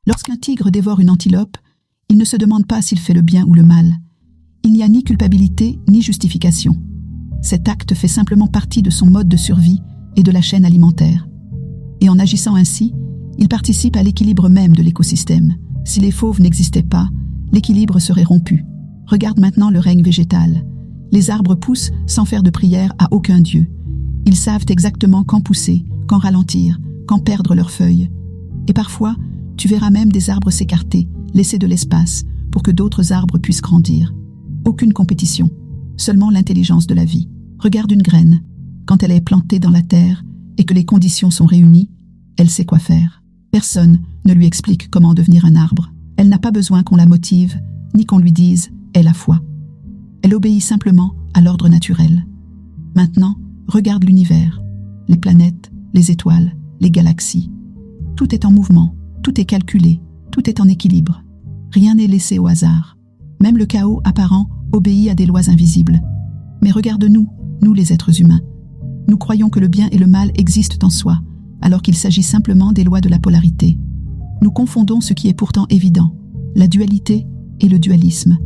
Lorsqu'un tigre dévore une antilope, il ne se demande pas s'il fait le bien ou le mal. Il n'y a ni culpabilité ni justification. Cet acte fait simplement partie de son mode de survie et de la chaîne alimentaire. Et en agissant ainsi, il participe à l'équilibre même de l'écosystème. Si les fauves n'existaient pas, l'équilibre serait rompu. Regarde maintenant le règne végétal. Les arbres poussent sans faire de prière à aucun dieu. Ils savent exactement quand pousser, quand ralentir, quand perdre leurs feuilles. Et parfois, tu verras même des arbres s'écarter, laisser de l'espace pour que d'autres arbres puissent grandir. Aucune compétition, seulement l'intelligence de la vie. Regarde une graine. Quand elle est plantée dans la terre et que les conditions sont réunies, elle sait quoi faire. Personne ne lui explique comment devenir un arbre. Elle n'a pas besoin qu'on la motive, ni qu'on lui dise « aie la foi ». Elle obéit simplement à l'ordre naturel. Maintenant, regarde l'univers, les planètes, les étoiles, les galaxies. Tout est en mouvement, tout est calculé, tout est en équilibre. Rien n'est laissé au hasard. Même le chaos apparent obéit à des lois invisibles. Mais regarde-nous, nous les êtres humains. Nous croyons que le bien et le mal existent en soi, alors qu'il s'agit simplement des lois de la polarité. Nous confondons ce qui est pourtant évident, la dualité et le dualisme.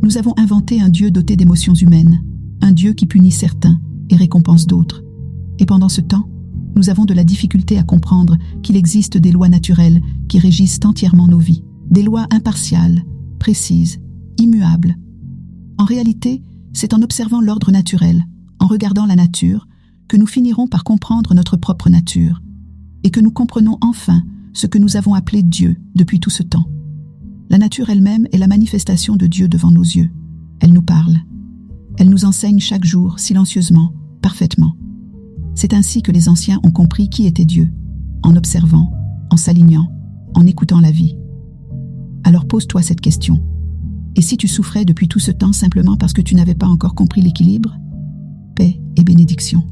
Nous avons inventé un Dieu doté d'émotions humaines, un Dieu qui punit certains et récompense d'autres. Et pendant ce temps, nous avons de la difficulté à comprendre qu'il existe des lois naturelles qui régissent entièrement nos vies, des lois impartiales, précises, immuables. En réalité, c'est en observant l'ordre naturel, en regardant la nature, que nous finirons par comprendre notre propre nature, et que nous comprenons enfin ce que nous avons appelé Dieu depuis tout ce temps. La nature elle-même est la manifestation de Dieu devant nos yeux. Elle nous parle. Elle nous enseigne chaque jour, silencieusement, parfaitement. C'est ainsi que les anciens ont compris qui était Dieu, en observant, en s'alignant, en écoutant la vie. Alors pose-toi cette question. Et si tu souffrais depuis tout ce temps simplement parce que tu n'avais pas encore compris l'équilibre? Paix et bénédiction.